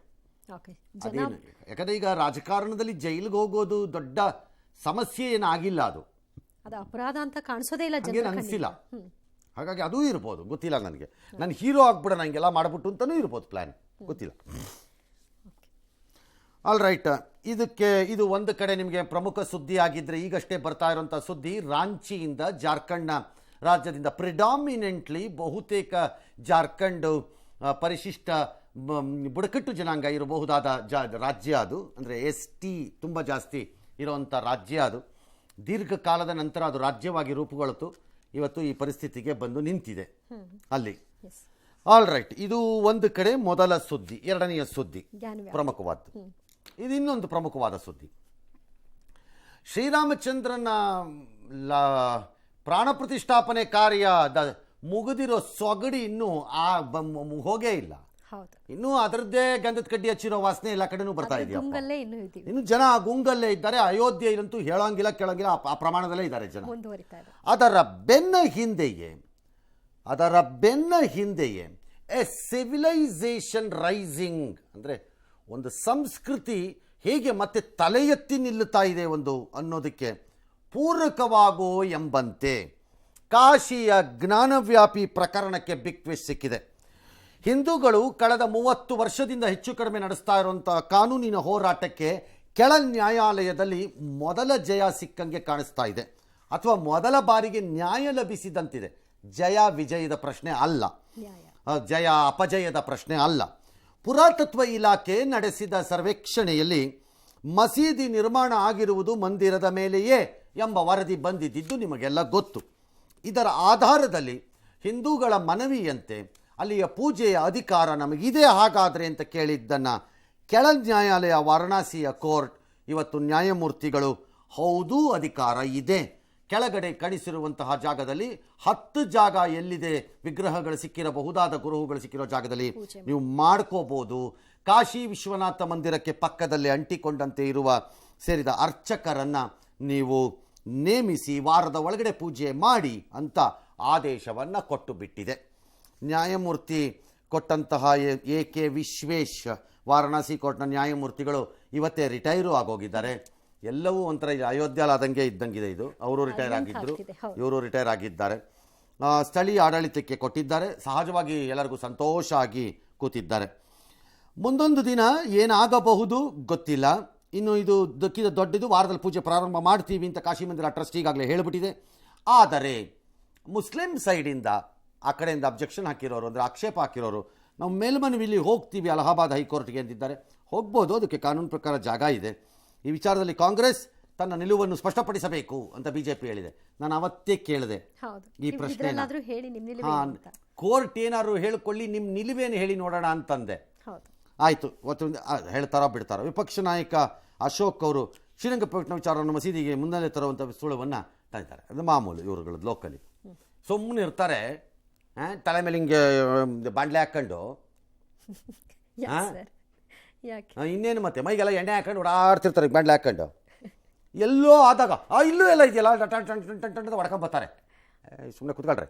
Speaker 1: ಅದೇನು, ಯಾಕಂದರೆ ಈಗ ರಾಜಕಾರಣದಲ್ಲಿ ಜೈಲಿಗೆ ಹೋಗೋದು ದೊಡ್ಡ ಸಮಸ್ಯೆ ಏನಾಗಿಲ್ಲ, ಅದು
Speaker 2: ಅಪರಾಧ ಅಂತ ಕಾಣಿಸೋದೇ ಇಲ್ಲ,
Speaker 1: ಅನಿಸಿಲ್ಲ. ಹಾಗಾಗಿ ಅದೂ ಇರ್ಬೋದು, ಗೊತ್ತಿಲ್ಲ ನನಗೆ. ನಾನು ಹೀರೋ ಆಗ್ಬಿಡೋಣ ಹಂಗೆಲ್ಲ ಮಾಡ್ಬಿಟ್ಟು ಅಂತಲೂ ಇರ್ಬೋದು ಪ್ಲ್ಯಾನ್, ಗೊತ್ತಿಲ್ಲ. ಆಲ್ ರೈಟ್, ಇದು ಒಂದು ಕಡೆ ನಿಮಗೆ ಪ್ರಮುಖ ಸುದ್ದಿ ಆಗಿದ್ದರೆ, ಈಗಷ್ಟೇ ಬರ್ತಾ ಇರೋಂಥ ಸುದ್ದಿ ರಾಂಚಿಯಿಂದ, ಜಾರ್ಖಂಡ್ನ ರಾಜ್ಯದಿಂದ ಪ್ರಿಡಾಮಿನೆಂಟ್ಲಿ ಬಹುತೇಕ ಜಾರ್ಖಂಡ್ ಪರಿಶಿಷ್ಟ ಬುಡಕಟ್ಟು ಜನಾಂಗ ಇರಬಹುದಾದ ರಾಜ್ಯ ಅದು. ಅಂದರೆ ST ತುಂಬ ಜಾಸ್ತಿ ಇರೋವಂಥ ರಾಜ್ಯ ಅದು. ದೀರ್ಘಕಾಲದ ನಂತರ ಅದು ರಾಜ್ಯವಾಗಿ ರೂಪುಗೊಳ್ತು. ಇವತ್ತು ಈ ಪರಿಸ್ಥಿತಿಗೆ ಬಂದು ನಿಂತಿದೆ ಅಲ್ಲಿ. ಆಲ್ ರೈಟ್, ಇದು ಒಂದು ಕಡೆ ಮೊದಲ ಸುದ್ದಿ. ಎರಡನೆಯ ಸುದ್ದಿ ಪ್ರಮುಖವಾದ್ದು. ಇದು ಇನ್ನೊಂದು ಪ್ರಮುಖವಾದ ಸುದ್ದಿ. ಶ್ರೀರಾಮಚಂದ್ರನ ಪ್ರಾಣ ಪ್ರತಿಷ್ಠಾಪನೆ ಕಾರ್ಯ ಮುಗಿದಿರೋ ಸೊಗಡಿ ಇನ್ನೂ ಹೋಗೇ ಇಲ್ಲ. ಇನ್ನೂ ಅದರದ್ದೇ ಗಂಧದ ಕಡ್ಡಿ ಹಚ್ಚಿರೋ ವಾಸನೆ ಎಲ್ಲ ಕಡೆನೂ ಬರ್ತಾ ಇದೆಯಾ? ಇನ್ನು ಜನ ಗುಂಗಲ್ಲೇ ಇದ್ದಾರೆ. ಅಯೋಧ್ಯೆಯಲ್ಲಂತೂ ಹೇಳೋಂಗಿಲ್ಲ ಕೇಳೋಂಗಿಲ್ಲ, ಆ ಪ್ರಮಾಣದಲ್ಲೇ ಇದ್ದಾರೆ ಜನ. ಅದರ ಬೆನ್ನ ಹಿಂದೆಯೇ ಎ ಸಿವಿಲೈಸೇಷನ್ ರೈಸಿಂಗ್, ಅಂದರೆ ಒಂದು ಸಂಸ್ಕೃತಿ ಹೇಗೆ ಮತ್ತೆ ತಲೆ ಎತ್ತಿ ನಿಲ್ಲುತ್ತಾ ಇದೆ ಒಂದು ಅನ್ನೋದಕ್ಕೆ ಪೂರಕವಾಗೋ ಎಂಬಂತೆ ಕಾಶಿಯ ಜ್ಞಾನವ್ಯಾಪಿ ಪ್ರಕರಣಕ್ಕೆ ಬಿಗ್ ಟ್ವಿಸ್ಟ್ ಸಿಕ್ಕಿದೆ. ಹಿಂದೂಗಳು ಕಳೆದ 30 ವರ್ಷದಿಂದ ಹೆಚ್ಚು ಕಡಿಮೆ ನಡೆಸ್ತಾ ಇರುವಂಥ ಕಾನೂನಿನ ಹೋರಾಟಕ್ಕೆ ಕೆಳ ನ್ಯಾಯಾಲಯದಲ್ಲಿ ಮೊದಲ ಜಯ ಸಿಕ್ಕಂಗೆ ಕಾಣಿಸ್ತಾ ಇದೆ, ಅಥವಾ ಮೊದಲ ಬಾರಿಗೆ ನ್ಯಾಯ ಲಭಿಸಿದಂತಿದೆ. ಜಯ ವಿಜಯದ ಪ್ರಶ್ನೆ ಅಲ್ಲ, ಜಯ ಅಪಜಯದ ಪ್ರಶ್ನೆ ಅಲ್ಲ. ಪುರಾತತ್ವ ಇಲಾಖೆ ನಡೆಸಿದ ಸರ್ವೇಕ್ಷಣೆಯಲ್ಲಿ ಮಸೀದಿ ನಿರ್ಮಾಣ ಆಗಿರುವುದು ಮಂದಿರದ ಮೇಲೆಯೇ ಎಂಬ ವರದಿ ಬಂದಿದ್ದು ನಿಮಗೆಲ್ಲ ಗೊತ್ತು. ಇದರ ಆಧಾರದಲ್ಲಿ ಹಿಂದೂಗಳ ಮನವಿಯಂತೆ ಅಲ್ಲಿಯ ಪೂಜೆಯ ಅಧಿಕಾರ ನಮಗಿದೆ ಹಾಗಾದರೆ ಅಂತ ಕೇಳಿದ್ದನ್ನು ಕೆಳ ನ್ಯಾಯಾಲಯ ವಾರಣಾಸಿಯ ಕೋರ್ಟ್ ಇವತ್ತು ನ್ಯಾಯಮೂರ್ತಿಗಳು ಹೌದು ಅಧಿಕಾರ ಇದೆ, ಕೆಳಗಡೆ ಕಣಿಸಿರುವಂತಹ ಜಾಗದಲ್ಲಿ 10 ಜಾಗ ಎಲ್ಲಿದೆ ವಿಗ್ರಹಗಳು ಸಿಕ್ಕಿರಬಹುದಾದ ಗುರುಹುಗಳು ಸಿಕ್ಕಿರೋ ಜಾಗದಲ್ಲಿ ನೀವು ಮಾಡ್ಕೋಬೋದು. ಕಾಶಿ ವಿಶ್ವನಾಥ ಮಂದಿರಕ್ಕೆ ಪಕ್ಕದಲ್ಲಿ ಅಂಟಿಕೊಂಡಂತೆ ಇರುವ ಸೇರಿದ ಅರ್ಚಕರನ್ನು ನೀವು ನೇಮಿಸಿ ವಾರದ ಒಳಗಡೆ ಪೂಜೆ ಮಾಡಿ ಅಂತ ಆದೇಶವನ್ನು ಕೊಟ್ಟು ಬಿಟ್ಟಿದೆ. ನ್ಯಾಯಮೂರ್ತಿ ಕೊಟ್ಟಂತಹ AK ವಿಶ್ವೇಶ್ ವಾರಣಾಸಿ ಕೋರ್ಟ್ನ ನ್ಯಾಯಮೂರ್ತಿಗಳು ಇವತ್ತೇ ರಿಟೈರು ಆಗೋಗಿದ್ದಾರೆ. ಎಲ್ಲವೂ ಒಂಥರ ಅಯೋಧ್ಯೆಲಾದಂಗೆ ಇದ್ದಂಗಿದೆ. ಇದು ಅವರು ರಿಟೈರ್ ಆಗಿದ್ದರು, ಇವರು ರಿಟೈರ್ ಆಗಿದ್ದಾರೆ. ಸ್ಥಳೀಯ ಆಡಳಿತಕ್ಕೆ ಕೊಟ್ಟಿದ್ದಾರೆ. ಸಹಜವಾಗಿ ಎಲ್ಲರಿಗೂ ಸಂತೋಷ ಆಗಿ ಕೂತಿದ್ದಾರೆ. ಮುಂದೊಂದು ದಿನ ಏನಾಗಬಹುದು ಗೊತ್ತಿಲ್ಲ. ಇನ್ನು ಇದು ದೊಡ್ಡದು, ವಾರದಲ್ಲಿ ಪೂಜೆ ಪ್ರಾರಂಭ ಮಾಡ್ತೀವಿ ಅಂತ ಕಾಶಿ ಮಂದಿರ ಟ್ರಸ್ಟ್ ಈಗಾಗಲೇ ಹೇಳಿಬಿಟ್ಟಿದೆ. ಆದರೆ ಮುಸ್ಲಿಂ ಸೈಡಿಂದ ಆ ಕಡೆಯಿಂದ ಅಬ್ಜೆಕ್ಷನ್ ಹಾಕಿರೋರು, ಅಂದರೆ ಆಕ್ಷೇಪ ಹಾಕಿರೋರು, ನಾವು ಮೇಲ್ಮನವಿಲಿ ಹೋಗ್ತೀವಿ ಅಲಹಾಬಾದ್ ಹೈಕೋರ್ಟ್ಗೆ ಅಂತಿದ್ದಾರೆ. ಹೋಗ್ಬೋದು, ಅದಕ್ಕೆ ಕಾನೂನು ಪ್ರಕಾರ ಜಾಗ ಇದೆ. ಈ ವಿಚಾರದಲ್ಲಿ ಕಾಂಗ್ರೆಸ್ ತನ್ನ ನಿಲುವನ್ನು ಸ್ಪಷ್ಟಪಡಿಸಬೇಕು ಅಂತ BJP ಹೇಳಿದೆ. ನಾನು ಅವತ್ತೇ ಕೇಳಿದೆ ಈ ಪ್ರಶ್ನೆ, ಕೋರ್ಟ್ ಏನಾದ್ರು ಹೇಳಿಕೊಳ್ಳಿ, ನಿಮ್ಮ ನಿಲುವೇನು ಹೇಳಿ ನೋಡೋಣ ಅಂತಂದೆ. ಆಯಿತು ಇವತ್ತು ಹೇಳ್ತಾರ ಬಿಡ್ತಾರ. ವಿಪಕ್ಷ ನಾಯಕ ಅಶೋಕ್ ಅವರು ಶ್ರೀರಂಗಪಟ್ಟಣ ವಿಚಾರವನ್ನು ಮಸೀದಿಗೆ ಮುನ್ನೆಲೆ ತರುವಂಥ ಸುಳುವನ್ನು ತಂದಿದ್ದಾರೆ. ಅದು ಮಾಮೂಲು ಇವ್ರುಗಳದ್ದು ಲೋಕಲಿ ಸುಮ್ಮನೆ ಇರ್ತಾರೆ, ತಲೆ ಮೇಲೆ ಹಿಂಗೆ ಬಾಂಡ್ಲೆ ಹಾಕ್ಕೊಂಡು ಇನ್ನೇನು ಮತ್ತೆ ಮೈಗೆಲ್ಲ ಎಣ್ಣೆ ಹಾಕೊಂಡು ಓಡಾಡ್ತಿರ್ತಾರೆ ಬಾಂಡ್ಲೆ ಹಾಕ್ಕೊಂಡು. ಎಲ್ಲೋ ಆದಾಗ ಇಲ್ಲೂ ಎಲ್ಲ ಇದೆಯಲ್ಲ ಟಂಟ ಹೊಡ್ಕೊಂಬರ್ತಾರೆ. ಸುಮ್ಮನೆ ಕೂತ್ಕೊಳ್ರಿ.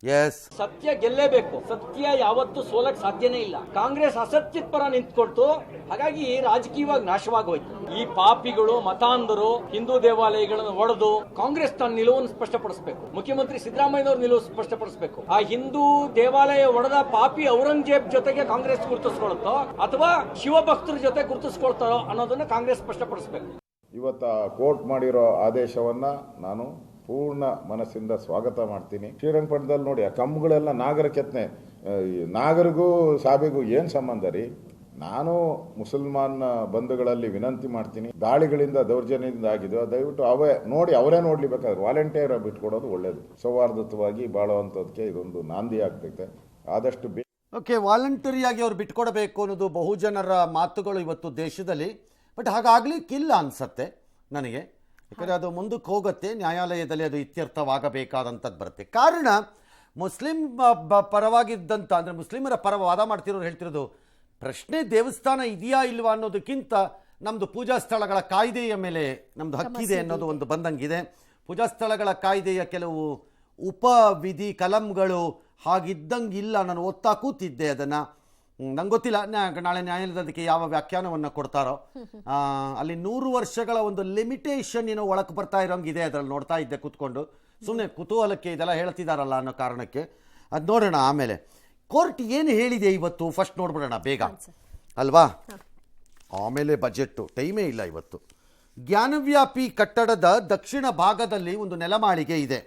Speaker 1: ಎಸ್,
Speaker 3: ಸತ್ಯ ಗೆಲ್ಲೇಬೇಕು. ಸತ್ಯ ಯಾವತ್ತೂ ಸೋಲಕ್ ಸಾಧ್ಯನೇ ಇಲ್ಲ. ಕಾಂಗ್ರೆಸ್ ಅಸತ್ಯದ ಪರ ನಿಂತ್ಕೊಳ್ತು, ಹಾಗಾಗಿ ರಾಜಕೀಯವಾಗಿ ನಾಶವಾಗೋಯ್ತು. ಈ ಪಾಪಿಗಳು ಮತಾಂಧರು ಹಿಂದೂ ದೇವಾಲಯಗಳನ್ನು ಒಡೆದು ಕಾಂಗ್ರೆಸ್ ತನ್ನ ನಿಲುವನ್ನು ಸ್ಪಷ್ಟಪಡಿಸಬೇಕು. ಮುಖ್ಯಮಂತ್ರಿ ಸಿದ್ದರಾಮಯ್ಯನವ್ರ ನಿಲುವು ಸ್ಪಷ್ಟಪಡಿಸಬೇಕು. ಆ ಹಿಂದೂ ದೇವಾಲಯ ಒಡೆದ ಪಾಪಿ ಔರಂಗಜೇಬ್ ಜೊತೆಗೆ ಕಾಂಗ್ರೆಸ್ ಗುರುತಿಸ್ಕೊಳುತ್ತೋ ಅಥವಾ ಶಿವಭಕ್ತರ ಜೊತೆ ಗುರುತಿಸ್ಕೊಳ್ತಾರೋ ಅನ್ನೋದನ್ನ ಕಾಂಗ್ರೆಸ್ ಸ್ಪಷ್ಟಪಡಿಸಬೇಕು.
Speaker 4: ಇವತ್ತ ಕೋರ್ಟ್ ಮಾಡಿರೋ ಆದೇಶವನ್ನ ನಾನು ಪೂರ್ಣ ಮನಸ್ಸಿಂದ ಸ್ವಾಗತ ಮಾಡ್ತೀನಿ. ಶ್ರೀರಂಗಪಟ್ಟಣದಲ್ಲಿ ನೋಡಿ ಆ ಕಂಬಗಳೆಲ್ಲ ನಾಗರ ಕೆತ್ತನೆ. ನಾಗರಿಗೂ ಸಾಬಿಗೂ ಏನು ಸಂಬಂಧ ರೀ? ನಾನು ಮುಸಲ್ಮಾನ್ ಬಂಧುಗಳಲ್ಲಿ ವಿನಂತಿ ಮಾಡ್ತೀನಿ, ದಾಳಿಗಳಿಂದ ದೌರ್ಜನ್ಯದಿಂದ ಆಗಿದ್ದು ದಯವಿಟ್ಟು ಅವರೇ ನೋಡ್ಲಿ, ಬೇಕಾದ್ರೆ ವಾಲಂಟಿಯರ್ ಬಿಟ್ಕೊಡೋದು ಒಳ್ಳೇದು. ಸೌಹಾರ್ದತವಾಗಿ ಬಾಳುವಂಥದ್ದಕ್ಕೆ ಇದೊಂದು ನಾಂದಿ ಆಗ್ತೈತೆ. ಆದಷ್ಟು
Speaker 1: ಓಕೆ, ವಾಲಂಟರಿಯಾಗಿ ಅವ್ರು ಬಿಟ್ಕೊಡಬೇಕು ಅನ್ನೋದು ಬಹುಜನರ ಮಾತುಗಳು ಇವತ್ತು ದೇಶದಲ್ಲಿ. ಬಟ್ ಹಾಗಾಗ್ಲಿಕ್ಕಿಲ್ಲ ಅನ್ಸತ್ತೆ ನನಗೆ. ಯಾಕಂದರೆ ಅದು ಮುಂದಕ್ಕೆ ಹೋಗುತ್ತೆ, ನ್ಯಾಯಾಲಯದಲ್ಲಿ ಅದು ಇತ್ಯರ್ಥವಾಗಬೇಕಾದಂಥದ್ದು ಬರುತ್ತೆ. ಕಾರಣ ಮುಸ್ಲಿಂ ಪರವಾಗಿದ್ದಂಥ ಅಂದರೆ ಮುಸ್ಲಿಮರ ಪರ ವಾದ ಮಾಡ್ತಿರೋರು ಹೇಳ್ತಿರೋದು ಪ್ರಶ್ನೆ ದೇವಸ್ಥಾನ ಇದೆಯಾ ಇಲ್ವಾ ಅನ್ನೋದಕ್ಕಿಂತ ನಮ್ಮದು ಪೂಜಾ ಸ್ಥಳಗಳ ಕಾಯ್ದೆಯ ಮೇಲೆ ನಮ್ಮದು ಹಕ್ಕಿದೆ ಅನ್ನೋದು ಒಂದು ಬಂದಂಗಿದೆ. ಪೂಜಾ ಸ್ಥಳಗಳ ಕಾಯ್ದೆಯ ಕೆಲವು ಉಪವಿಧಿ ಕಲಂಗಳು ಹಾಗಿದ್ದಂಗಿಲ್ಲ. ನಾನು ಓದ್ತಾ ಕೂತಿದ್ದೆ ಅದನ್ನು, ನಂಗೆ ಗೊತ್ತಿಲ್ಲ ನಾಳೆ ನ್ಯಾಯಾಲಯದ ಅದಕ್ಕೆ ಯಾವ ವ್ಯಾಖ್ಯಾನವನ್ನು ಕೊಡ್ತಾರೋ. ಅಲ್ಲಿ 100 ವರ್ಷಗಳ ಒಂದು ಲಿಮಿಟೇಷನ್ ಏನೋ ಒಳಗೆ ಬರ್ತಾ ಇರೋಂಗಿದೆ. ಅದರಲ್ಲಿ ನೋಡ್ತಾ ಇದ್ದೆ ಕೂತ್ಕೊಂಡು, ಸುಮ್ಮನೆ ಕುತೂಹಲಕ್ಕೆ ಇದೆಲ್ಲ ಹೇಳ್ತಿದ್ದಾರಲ್ಲ ಅನ್ನೋ ಕಾರಣಕ್ಕೆ. ಅದು ನೋಡೋಣ ಆಮೇಲೆ. ಕೋರ್ಟ್ ಏನು ಹೇಳಿದೆ ಇವತ್ತು ಫಸ್ಟ್ ನೋಡ್ಬಿಡೋಣ ಬೇಗ ಅಲ್ವಾ, ಆಮೇಲೆ ಬಜೆಟ್ಟು. ಟೈಮೇ ಇಲ್ಲ ಇವತ್ತು. ಜ್ಞಾನವ್ಯಾಪಿ ಕಟ್ಟಡದ ದಕ್ಷಿಣ ಭಾಗದಲ್ಲಿ ಒಂದು ನೆಲಮಾಳಿಗೆ ಇದೆ.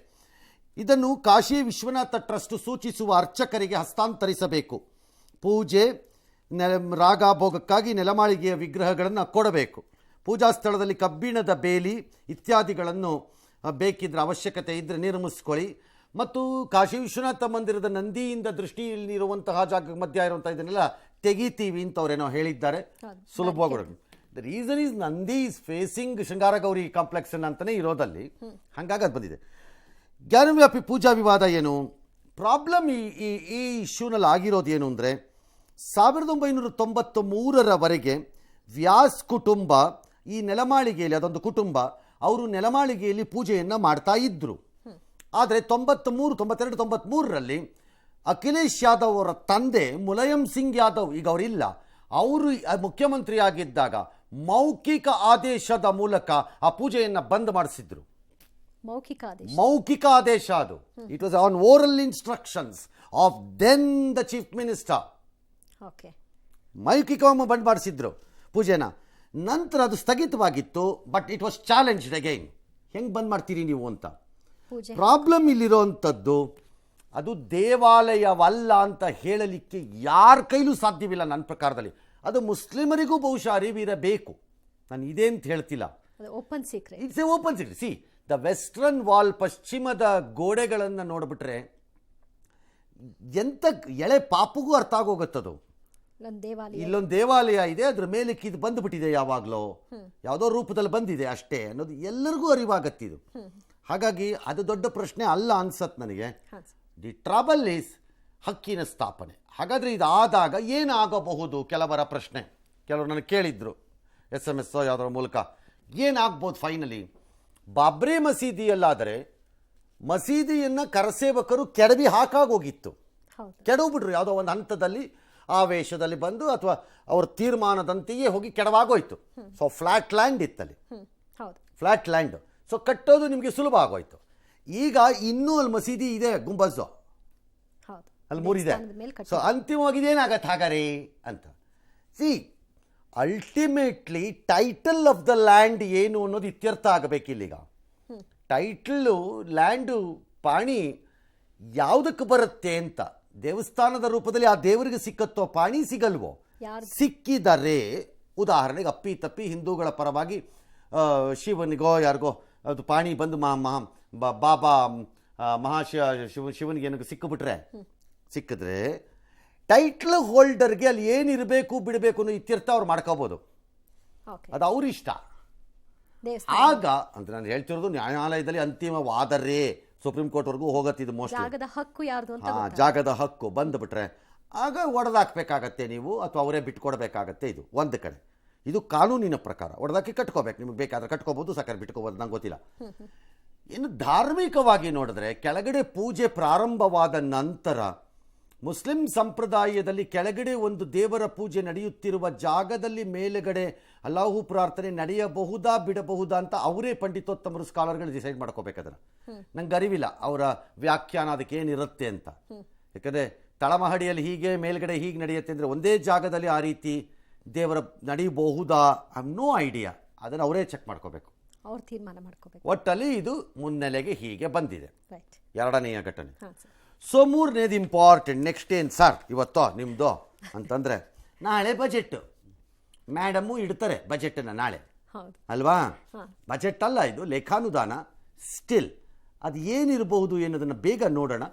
Speaker 1: ಇದನ್ನು ಕಾಶಿ ವಿಶ್ವನಾಥ ಟ್ರಸ್ಟ್ ಸೂಚಿಸುವ ಅರ್ಚಕರಿಗೆ ಹಸ್ತಾಂತರಿಸಬೇಕು. ಪೂಜೆ ರಾಗಭೋಗಕ್ಕಾಗಿ ನೆಲಮಾಳಿಗೆಯ ವಿಗ್ರಹಗಳನ್ನು ಕೊಡಬೇಕು. ಪೂಜಾ ಸ್ಥಳದಲ್ಲಿ ಕಬ್ಬಿಣದ ಬೇಲಿ ಇತ್ಯಾದಿಗಳನ್ನು ಬೇಕಿದ್ರೆ ಅವಶ್ಯಕತೆ ಇದ್ದರೆ ನಿರ್ಮಿಸ್ಕೊಳ್ಳಿ. ಮತ್ತು ಕಾಶಿ ವಿಶ್ವನಾಥ ಮಂದಿರದ ನಂದಿಯಿಂದ ದೃಷ್ಟಿಯಲ್ಲಿರುವಂತಹ ಜಾಗ ಮಧ್ಯ ಇರುವಂಥ ಇದನ್ನೆಲ್ಲ ತೆಗಿತೀವಿ ಅಂತ ಅವರೇನೋ ಹೇಳಿದ್ದಾರೆ. ಸುಲಭವಾಗಿ the reason is Nandi is facing Shringaragowri complex ಅಂತಲೇ ಇರೋದಲ್ಲಿ, ಹಾಗಾಗಿ ಅದು ಬಂದಿದೆ. ಜ್ಞಾನವ್ಯಾಪಿ ಪೂಜಾ ವಿವಾದ ಏನು ಪ್ರಾಬ್ಲಮ್? ಈ ಇಶ್ಯೂನಲ್ಲಿ ಆಗಿರೋದು ಏನು ಅಂದರೆ 1993ರವರೆಗೆ ವ್ಯಾಸ್ ಕುಟುಂಬ ಈ ನೆಲಮಾಳಿಗೆಯಲ್ಲಿ, ಅದೊಂದು ಕುಟುಂಬ, ಅವರು ನೆಲಮಾಳಿಗೆಯಲ್ಲಿ ಪೂಜೆಯನ್ನು ಮಾಡ್ತಾ ಇದ್ದರು. ಆದರೆ 93ರಲ್ಲಿ ಅಖಿಲೇಶ್ ಯಾದವ್ ಅವರ ತಂದೆ ಮುಲಾಯಂ ಸಿಂಗ್ ಯಾದವ್, ಈಗ ಅವರಿಲ್ಲ, ಅವರು ಮುಖ್ಯಮಂತ್ರಿಯಾಗಿದ್ದಾಗ ಮೌಖಿಕ ಆದೇಶದ ಮೂಲಕ ಆ ಪೂಜೆಯನ್ನು ಬಂದ್ ಮಾಡಿಸಿದ್ರು. ಮೌಖಿಕ ಆದೇಶ ಅದು. It was on oral instructions of then the chief minister. ಮೌಖಿಕವಾಗಿ ಬಂದ್ ಮಾಡಿಸಿದ್ರು ಪೂಜೆನ. ನಂತರ ಅದು ಸ್ಥಗಿತವಾಗಿತ್ತು. But it was challenged again. ಹೆಂಗೆ ಬಂದ್ ಮಾಡ್ತೀರಿ ನೀವು ಅಂತ. ಪ್ರಾಬ್ಲಮ್ ಇಲ್ಲಿರೋವಂಥದ್ದು ಅದು ದೇವಾಲಯವಲ್ಲ ಅಂತ ಹೇಳಲಿಕ್ಕೆ ಯಾರ ಕೈಲೂ ಸಾಧ್ಯವಿಲ್ಲ ನನ್ನ ಪ್ರಕಾರದಲ್ಲಿ. ಅದು ಮುಸ್ಲಿಮರಿಗೂ ಬಹುಶಃ ಅರಿವಿರಬೇಕು. ನಾನು ಇದೇ ಅಂತ ಹೇಳ್ತಿಲ್ಲ,
Speaker 2: open secret.
Speaker 1: It's A open secret. C the western wall, ಪಶ್ಚಿಮದ ಗೋಡೆಗಳನ್ನು ನೋಡಿಬಿಟ್ರೆ ಎಂಥ ಎಳೆ ಪಾಪಗೂ ಅರ್ಥ ಆಗೋಗುತ್ತದು. ಇಲ್ಲೊಂದು ದೇವಾಲಯ ಇದೆ, ಅದ್ರ ಮೇಲೆ ಇದು ಬಂದುಬಿಟ್ಟಿದೆ, ಯಾವಾಗಲೋ ಯಾವುದೋ ರೂಪದಲ್ಲಿ ಬಂದಿದೆ ಅಷ್ಟೇ ಅನ್ನೋದು ಎಲ್ಲರಿಗೂ ಅರಿವಾಗತ್ತಿದು. ಹಾಗಾಗಿ ಅದು ದೊಡ್ಡ ಪ್ರಶ್ನೆ ಅಲ್ಲ ಅನ್ಸತ್ ನನಗೆ. ದಿ ಟ್ರಬಲ್ ಈಸ್ ಹಕ್ಕಿನ ಸ್ಥಾಪನೆ. ಹಾಗಾದರೆ ಇದಾದಾಗ ಏನಾಗಬಹುದು? ಕೆಲವರ ಪ್ರಶ್ನೆ, ಕೆಲವರು ನನಗೆ ಕೇಳಿದ್ರು SMS ಯಾವುದರ ಮೂಲಕ, ಏನಾಗ್ಬೋದು ಫೈನಲಿ? ಬಾಬ್ರಿ ಮಸೀದಿಯಲ್ಲಾದರೆ ಮಸೀದಿಯನ್ನು ಕರಸೇವಕರು ಕೆಡವಿ ಹಾಕಾಗೋಗಿತ್ತು. ಕೆಡವ್ಬಿಟ್ರು ಯಾವುದೋ ಒಂದು ಹಂತದಲ್ಲಿ, ಆವೇಶದಲ್ಲಿ ಬಂದು ಅಥವಾ ಅವ್ರ ತೀರ್ಮಾನದಂತೆಯೇ ಹೋಗಿ ಕೆಡವಾಗೋಯ್ತು. ಸೊ ಫ್ಲಾಟ್ ಲ್ಯಾಂಡ್ ಇತ್ತಲ್ಲಿ, ಫ್ಲಾಟ್ ಲ್ಯಾಂಡ್. ಸೊ ಕಟ್ಟೋದು ನಿಮಗೆ ಸುಲಭ ಆಗೋಯ್ತು. ಈಗ ಇನ್ನೂ ಅಲ್ಲಿ ಮಸೀದಿ ಇದೆ, ಗುಂಬಜು ಅಲ್ಲಿ 3 ಇದೆ. ಸೊ ಅಂತಿಮವಾಗಿ ಇದೇನಾಗತ್ತೆ ಹಾಗಾರಿ ಅಂತ. C ultimately title of the land ಏನು ಅನ್ನೋದು ಇತ್ಯರ್ಥ ಆಗಬೇಕಿಲ್ಲೀಗ. ಟೈಟಲ್ಲು ಲ್ಯಾಂಡು ಪಾಣಿ ಯಾವುದಕ್ಕೆ ಬರುತ್ತೆ ಅಂತ, ದೇವಸ್ಥಾನದ ರೂಪದಲ್ಲಿ ಆ ದೇವರಿಗೆ ಸಿಕ್ಕತ್ತೋ ಪಾಣಿ ಸಿಗಲ್ವೋ? ಸಿಕ್ಕಿದರೆ ಉದಾಹರಣೆಗೆ ಅಪ್ಪಿ ತಪ್ಪಿ ಹಿಂದೂಗಳ ಪರವಾಗಿ ಶಿವನಿಗೋ ಯಾರಿಗೋ ಅದು ಪಾಣಿ ಬಂದು ಬಾಬಾ ಶಿವನಿಗೆ ಏನಕ್ಕೆ ಸಿಕ್ಕಿಬಿಟ್ರೆ, ಸಿಕ್ಕಿದ್ರೆ ಟೈಟ್ಲ್ ಹೋಲ್ಡರ್ಗೆ ಅಲ್ಲಿ ಏನಿರಬೇಕು ಬಿಡಬೇಕು ಅನ್ನೋ ಇತ್ಯರ್ಥ ಅವ್ರು ಮಾಡ್ಕೋಬೋದು,
Speaker 2: ಓಕೆ
Speaker 1: ಅದು ಅವ್ರ ಇಷ್ಟ.
Speaker 2: ದೇವಸ್ಥಾನ
Speaker 1: ಆಗ ಅಂತ ನಾನು ಹೇಳ್ತಿರೋದು ನ್ಯಾಯಾಲಯದಲ್ಲಿ ಅಂತಿಮವಾದರೆ ಸುಪ್ರೀಂ ಕೋರ್ಟ್ವರೆಗೂ ಹೋಗತ್ತಿದ್ದು ಮೋಸ್ಟ್ಲಿ.
Speaker 2: ಜಾಗದ ಹಕ್ಕು ಯಾರ್ದು ಅಂತ
Speaker 1: ಹಾಂ, ಜಾಗದ ಹಕ್ಕು ಬಂದುಬಿಟ್ರೆ ಆಗ ಒಡೆದಾಕಬೇಕಾಗತ್ತೆ ನೀವು, ಅಥವಾ ಅವರೇ ಬಿಟ್ಕೊಡ್ಬೇಕಾಗತ್ತೆ. ಇದು ಒಂದು ಕಡೆ, ಇದು ಕಾನೂನಿನ ಪ್ರಕಾರ ಒಡೆದಾಕಿ ಕಟ್ಕೋಬೇಕು. ನಿಮಗೆ ಬೇಕಾದ್ರೆ ಕಟ್ಕೋಬೋದು, ಸಕ್ಕರೆ ಬಿಟ್ಕೋಬೋದು, ನಂಗೆ ಗೊತ್ತಿಲ್ಲ. ಇನ್ನು ಧಾರ್ಮಿಕವಾಗಿ ನೋಡಿದ್ರೆ ಕೆಳಗಡೆ ಪೂಜೆ ಪ್ರಾರಂಭವಾದ ನಂತರ ಮುಸ್ಲಿಂ ಸಂಪ್ರದಾಯದಲ್ಲಿ ಕೆಳಗಡೆ ಒಂದು ದೇವರ ಪೂಜೆ ನಡೆಯುತ್ತಿರುವ ಜಾಗದಲ್ಲಿ ಮೇಲುಗಡೆ ಅಲ್ಲಾಹು ಪ್ರಾರ್ಥನೆ ನಡೆಯಬಹುದಾ ಬಿಡಬಹುದಾ ಅಂತ ಅವರೇ ಪಂಡಿತೋತ್ತಮರು ಸ್ಕಾಲರ್ಗಳು ಡಿಸೈಡ್ ಮಾಡ್ಕೋಬೇಕಾದ್ರೆ. ನಂಗೆ ಅರಿವಿಲ್ಲ ಅವರ ವ್ಯಾಖ್ಯಾನ ಅದಕ್ಕೆ ಏನಿರುತ್ತೆ ಅಂತ. ಯಾಕಂದರೆ ತಳಮಹಡಿಯಲ್ಲಿ ಹೀಗೆ ಮೇಲ್ಗಡೆ ಹೀಗೆ ನಡೆಯುತ್ತೆ ಅಂದರೆ ಒಂದೇ ಜಾಗದಲ್ಲಿ ಆ ರೀತಿ ದೇವರ ನಡೆಯಬಹುದಾ, ಐ ಹ್ಯಾವ್ ನೋ ಐಡಿಯಾ. ಅದನ್ನು ಅವರೇ ಚೆಕ್ ಮಾಡ್ಕೋಬೇಕು,
Speaker 2: ಅವ್ರು ತೀರ್ಮಾನ ಮಾಡ್ಕೋಬೇಕು.
Speaker 1: ಒಟ್ಟಲ್ಲಿ ಇದು ಮುನ್ನೆಲೆಗೆ ಹೀಗೆ ಬಂದಿದೆ.
Speaker 2: ರೈಟ್.
Speaker 1: ಎರಡನೆಯ ಘಟನೆ.
Speaker 2: ಹಾಂ ಸರ್.
Speaker 1: ಸೊ ಮೂರನೇದು ಇಂಪಾರ್ಟೆಂಟ್. ನೆಕ್ಸ್ಟ್ ಏನು ಸರ್ ಇವತ್ತೋ ನಿಮ್ಮದು ಅಂತಂದರೆ, ನಾಳೆ ಬಜೆಟ್ ಮೇಡಮ್ಮು ಇಡ್ತಾರೆ ಬಜೆಟನ್ನು ನಾಳೆ,
Speaker 2: ಹೌದು
Speaker 1: ಅಲ್ವಾ?
Speaker 2: ಹಾಂ.
Speaker 1: ಬಜೆಟ್ ಅಲ್ಲ ಇದು, ಲೇಖಾನುದಾನ. ಸ್ಟಿಲ್ ಅದು ಏನಿರಬಹುದು ಅನ್ನೋದನ್ನು ಬೇಗ ನೋಡೋಣ.